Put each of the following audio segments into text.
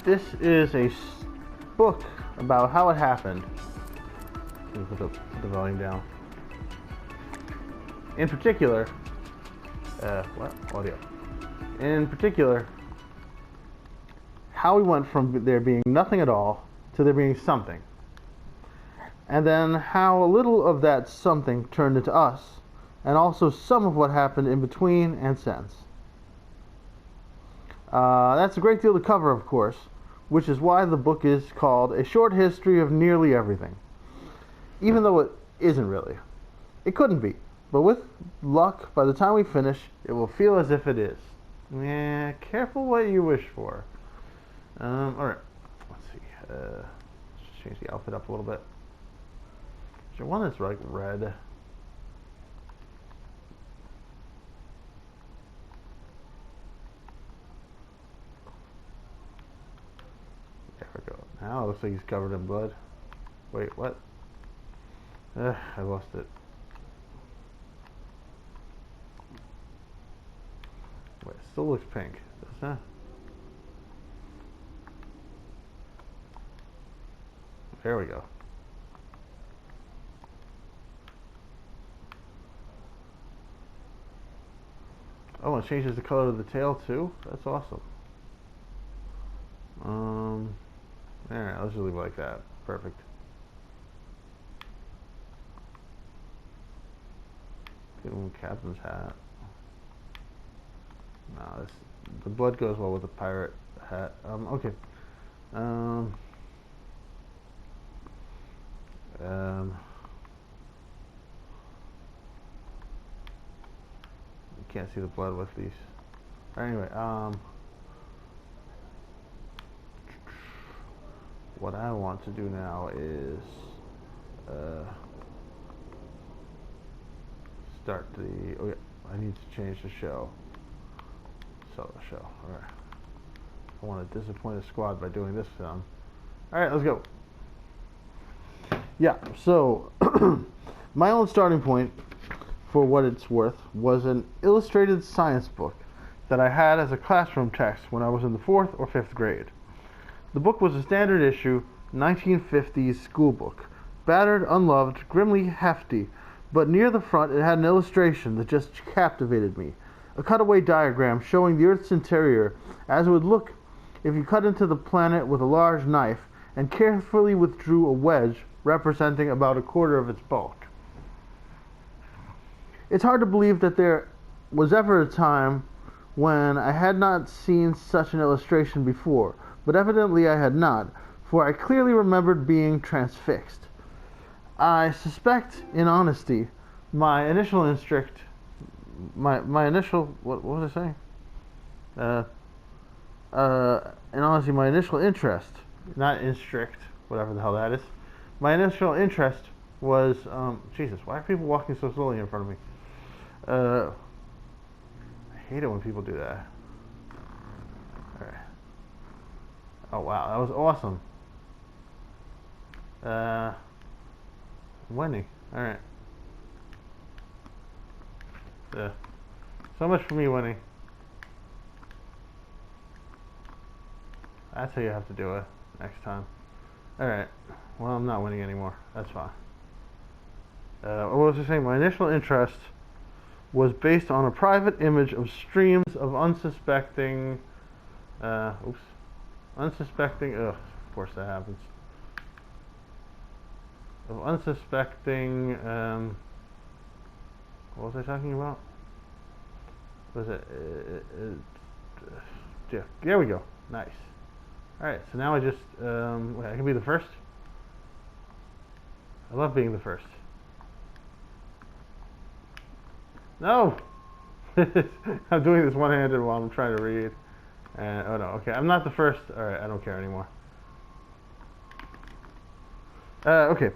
This is a book about how it happened. Let me put the volume down. In particular, audio. In particular, how we went from there being nothing at all to there being something. And then how a little of that something turned into us, and also some of what happened in between and since. That's a great deal to cover, of course, which is why the book is called A Short History of Nearly Everything. Even though it isn't really. It couldn't be. But with luck, by the time we finish, it will feel as if it is. Yeah, careful what you wish for. Alright. Let's see. Let's change the outfit up a little bit. Is there one that's like red? There we go. Now it looks like he's covered in blood. Wait, what? I lost it. Wait, it still looks pink, doesn't it? There we go. Oh, it changes the color of the tail too? That's awesome. Alright, let's just leave it like that. Perfect. Captain's hat. No, the blood goes well with the pirate hat. Okay. You can't see the blood with these. Anyway, what I want to do now is start the. Oh yeah, I need to change the show. So the show. All right. I want to disappoint a squad by doing this film. All right, let's go. Yeah. So my own starting point, for what it's worth, was an illustrated science book that I had as a classroom text when I was in the 4th or 5th grade. The book was a standard issue 1950s school book, battered, unloved, grimly hefty, but near the front it had an illustration that just captivated me. A cutaway diagram showing the Earth's interior as it would look if you cut into the planet with a large knife and carefully withdrew a wedge representing about a quarter of its bulk. It's hard to believe that there was ever a time when I had not seen such an illustration before, but evidently I had not, for I clearly remembered being transfixed. I suspect, in honesty, my initial instruct, my initial, what was I saying? In honesty, my initial interest, not instrict, whatever the hell that is. My initial interest was, Jesus, why are people walking so slowly in front of me? I hate it when people do that. Alright. Oh wow, that was awesome. I'm winning. Alright. Yeah. So much for me winning. That's how you have to do it next time. Alright. Well, I'm not winning anymore. That's fine. What was I saying? My initial interest was based on a private image of streams of unsuspecting... unsuspecting... Ugh, of course that happens. Of unsuspecting... what was I talking about? Was it... yeah, there we go. Nice. Alright, so now I just... wait, I can be the first? I love being the first. No! I'm doing this one-handed while I'm trying to read. And, oh no, okay, I'm not the first. Alright, I don't care anymore. Okay.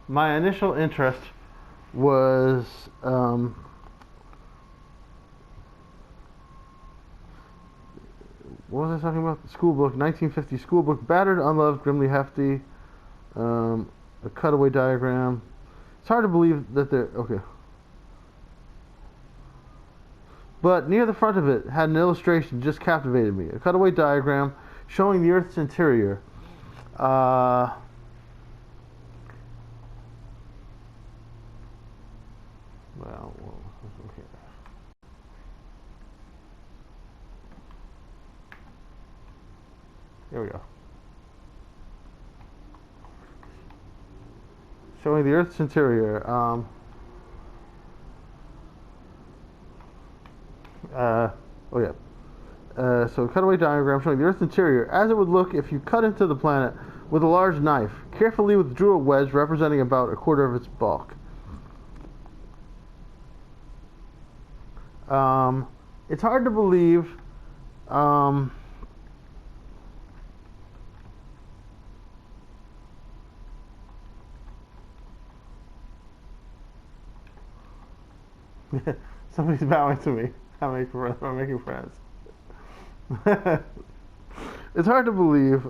My initial interest was, what was I talking about? The school book, 1950 school book, battered, unloved, grimly hefty, a cutaway diagram. It's hard to believe that they're, okay. But near the front of it had an illustration just captivated me. A cutaway diagram showing the Earth's interior. Well, okay. Here we go. Showing the Earth's interior. Oh yeah. So cutaway diagram showing the Earth's interior as it would look if you cut into the planet with a large knife. Carefully withdrew a wedge representing about a quarter of its bulk. It's hard to believe. Somebody's bowing to me. I'm making friends. It's hard to believe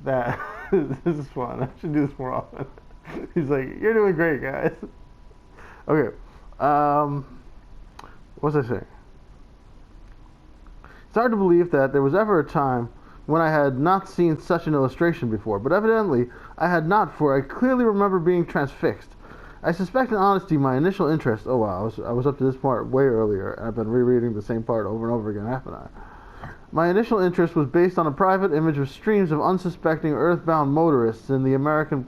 that this is fun. I should do this more often. He's like, "You're doing great, guys." Okay. What was I saying? It's hard to believe that there was ever a time when I had not seen such an illustration before, but evidently I had not, for I clearly remember being transfixed. I suspect in honesty my initial interest. Oh wow, I was up to this part way earlier, and I've been rereading the same part over and over again, haven't I? My initial interest was based on a private image of streams of unsuspecting earthbound motorists in the American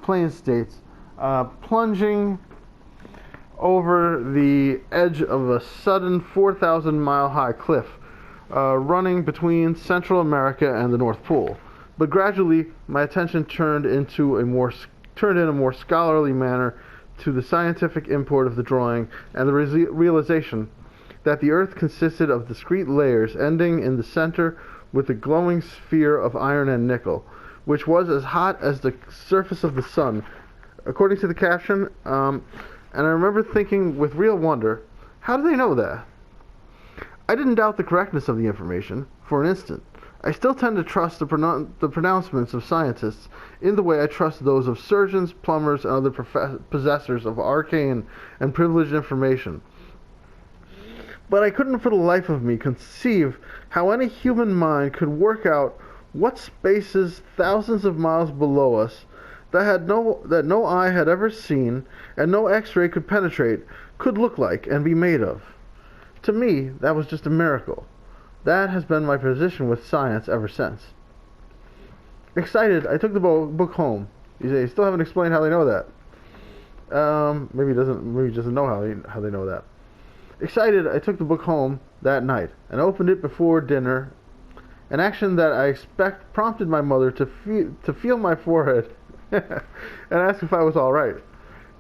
Plains states, plunging over the edge of a sudden 4,000-mile-high cliff, running between Central America and the North Pole. But gradually, my attention turned in a more scholarly manner to the scientific import of the drawing and the realization that the Earth consisted of discrete layers ending in the center with a glowing sphere of iron and nickel, which was as hot as the surface of the sun, according to the caption. And I remember thinking with real wonder, how do they know that? I didn't doubt the correctness of the information for an instant. I still tend to trust the pronouncements of scientists in the way I trust those of surgeons, plumbers, and other possessors of arcane and privileged information. But I couldn't for the life of me conceive how any human mind could work out what spaces thousands of miles below us that no eye had ever seen and no X-ray could penetrate could look like and be made of. To me, that was just a miracle. That has been my position with science ever since. Excited, I took the book home. You still haven't explained how they know that. Maybe he doesn't know how they know that. Excited, I took the book home that night and opened it before dinner. An action that I expect prompted my mother to feel my forehead and ask if I was all right.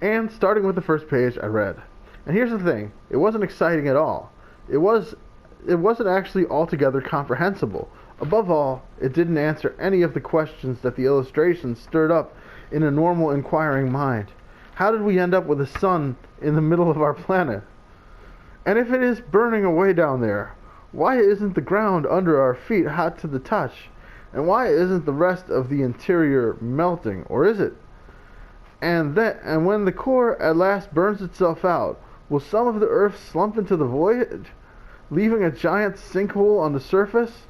And starting with the first page, I read. And here's the thing: it wasn't exciting at all. It wasn't actually altogether comprehensible. Above all, it didn't answer any of the questions that the illustrations stirred up in a normal inquiring mind. How did we end up with a sun in the middle of our planet? And if it is burning away down there, why isn't the ground under our feet hot to the touch? And why isn't the rest of the interior melting, or is it? And when the core at last burns itself out, will some of the earth slump into the void, leaving a giant sinkhole on the surface?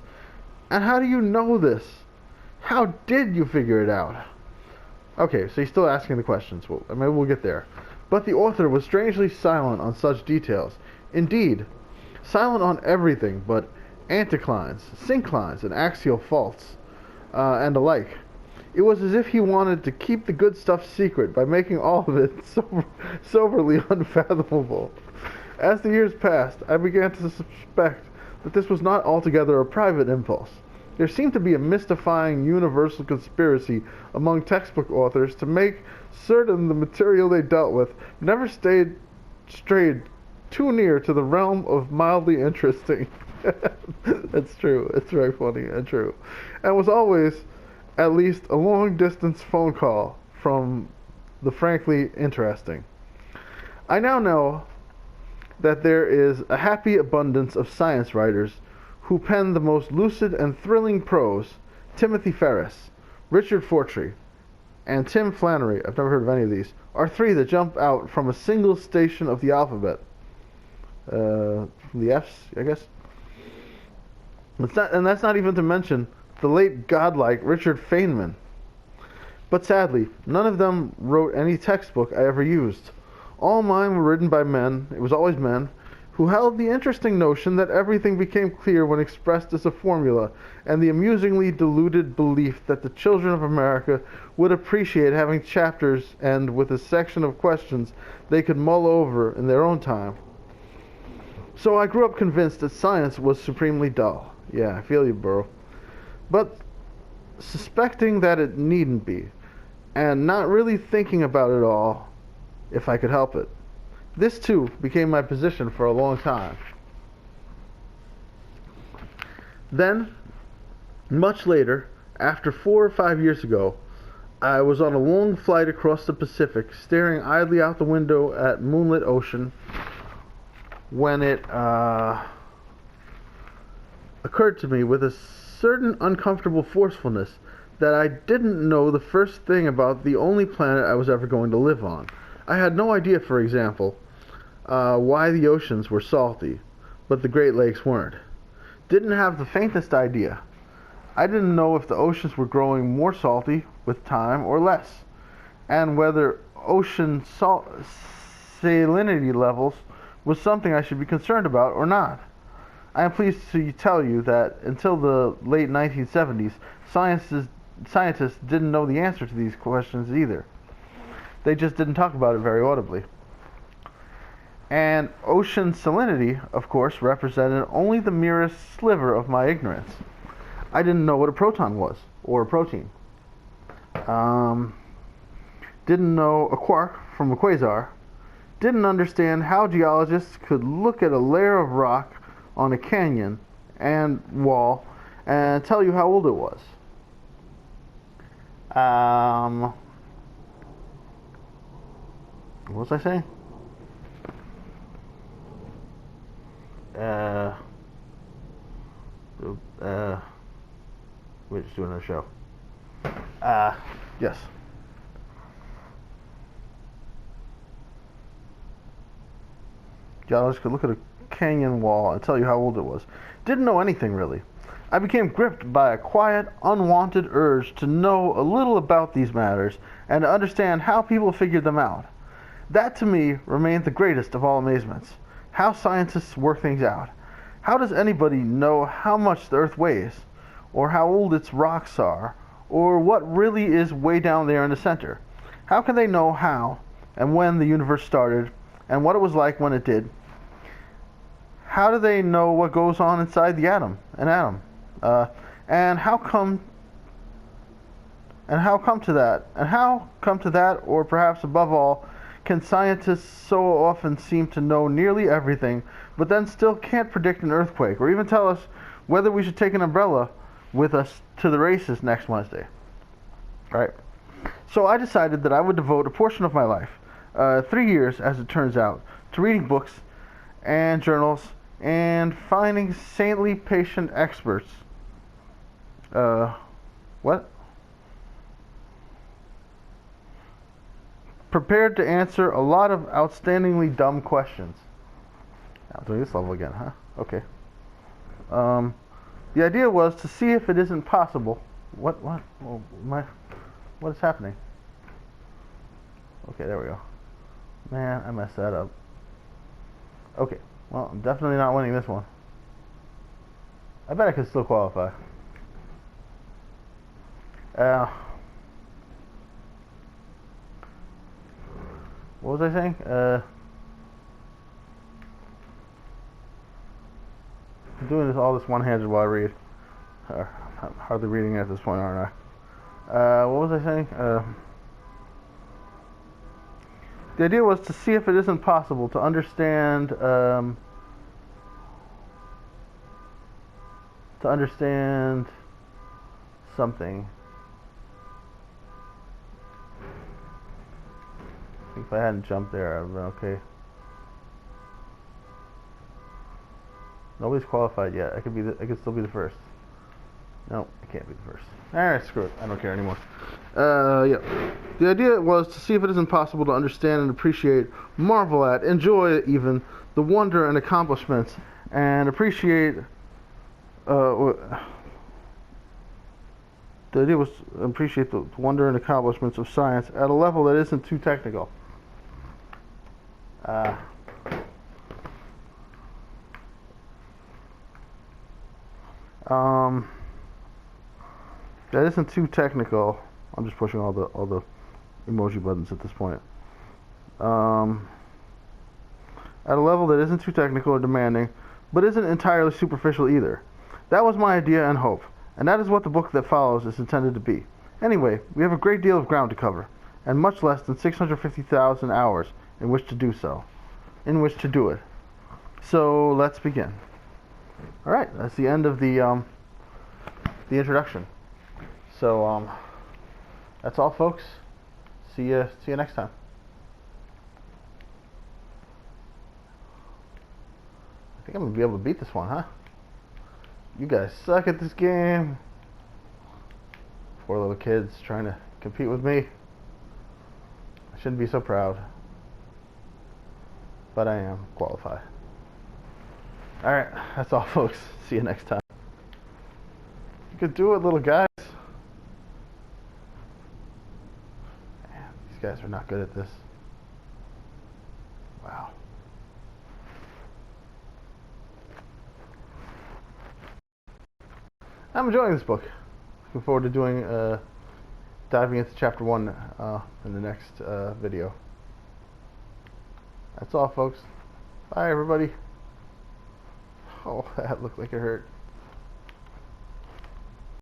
And how do you know this? How did you figure it out? Okay, so he's still asking the questions. Well, maybe we'll get there. But the author was strangely silent on such details. Indeed, silent on everything but anticlines, synclines, and axial faults, and the like. It was as if he wanted to keep the good stuff secret by making all of it soberly unfathomable. As the years passed, I began to suspect that this was not altogether a private impulse. There seemed to be a mystifying universal conspiracy among textbook authors to make certain the material they dealt with never strayed too near to the realm of mildly interesting. That's true. It's very funny and true. And was always at least a long-distance phone call from the frankly interesting. I now know that there is a happy abundance of science writers who pen the most lucid and thrilling prose. Timothy Ferris, Richard Fortree, and Tim Flannery, I've never heard of any of these, are three that jump out from a single station of the alphabet. From the F's, I guess. And that's not even to mention the late godlike Richard Feynman. But sadly, none of them wrote any textbook I ever used. All mine were written by men, it was always men, who held the interesting notion that everything became clear when expressed as a formula, and the amusingly deluded belief that the children of America would appreciate having chapters end with a section of questions they could mull over in their own time. So I grew up convinced that science was supremely dull. Yeah, I feel you, bro. But suspecting that it needn't be, and not really thinking about it all, if I could help it. This, too, became my position for a long time. Then, much later, after 4 or 5 years ago, I was on a long flight across the Pacific, staring idly out the window at moonlit ocean, when it occurred to me with a certain uncomfortable forcefulness that I didn't know the first thing about the only planet I was ever going to live on. I had no idea, for example, why the oceans were salty, but the Great Lakes weren't. Didn't have the faintest idea. I didn't know if the oceans were growing more salty with time or less, and whether ocean salinity levels was something I should be concerned about or not. I am pleased to tell you that until the late 1970s, scientists didn't know the answer to these questions either. They just didn't talk about it very audibly. And ocean salinity, of course, represented only the merest sliver of my ignorance. I didn't know what a proton was, or a protein. Didn't know a quark from a quasar. Didn't understand how geologists could look at a layer of rock on a canyon and wall and tell you how old it was. What was I saying? We're just doing a show. Yes. Geologists could look at a canyon wall and tell you how old it was. Didn't know anything, really. I became gripped by a quiet, unwanted urge to know a little about these matters and to understand how people figured them out. That, to me, remained the greatest of all amazements. How scientists work things out. How does anybody know how much the Earth weighs, or how old its rocks are, or what really is way down there in the center? How can they know how and when the universe started, and what it was like when it did? How do they know what goes on inside the atom? And how come to that, or perhaps above all, can scientists so often seem to know nearly everything, but then still can't predict an earthquake, or even tell us whether we should take an umbrella with us to the races next Wednesday? Right? So I decided that I would devote a portion of my life, 3 years as it turns out, to reading books and journals and finding saintly patient experts. Prepared to answer a lot of outstandingly dumb questions. I'm doing this level again, huh? Okay. The idea was to see if it isn't possible. What is happening? Okay, there we go. Man, I messed that up. Okay, well, I'm definitely not winning this one. I bet I could still qualify. What was I saying? I'm doing all this one-handed while I read. I'm hardly reading at this point, aren't I? What was I saying? The idea was to see if it isn't possible to understand something. I think if I hadn't jumped there, I'd have been okay. Nobody's qualified yet. I could still be the first. No, I can't be the first. Alright, screw it. I don't care anymore. Yeah. The idea was to see if it isn't possible to understand and appreciate, marvel at, enjoy even, the wonder and accomplishments, and appreciate the idea was to appreciate the wonder and accomplishments of science at a level that isn't too technical. That isn't too technical. I'm just pushing all the emoji buttons at this point. At a level that isn't too technical or demanding, but isn't entirely superficial either. That was my idea and hope, and that is what the book that follows is intended to be. Anyway, we have a great deal of ground to cover, and much less than 650,000 hours in which to do so. In which to do it. So let's begin. All right, that's the end of the introduction. So that's all, folks. See you next time. I think I'm gonna be able to beat this one, huh? You guys suck at this game. Poor little kids trying to compete with me. I shouldn't be so proud, but I am qualified. All right, that's all, folks. See you next time. You could do it, little guys. Man, these guys are not good at this. Wow. I'm enjoying this book. Looking forward to doing diving into chapter 1 in the next video. That's all, folks. Bye, everybody. Oh, that looked like it hurt.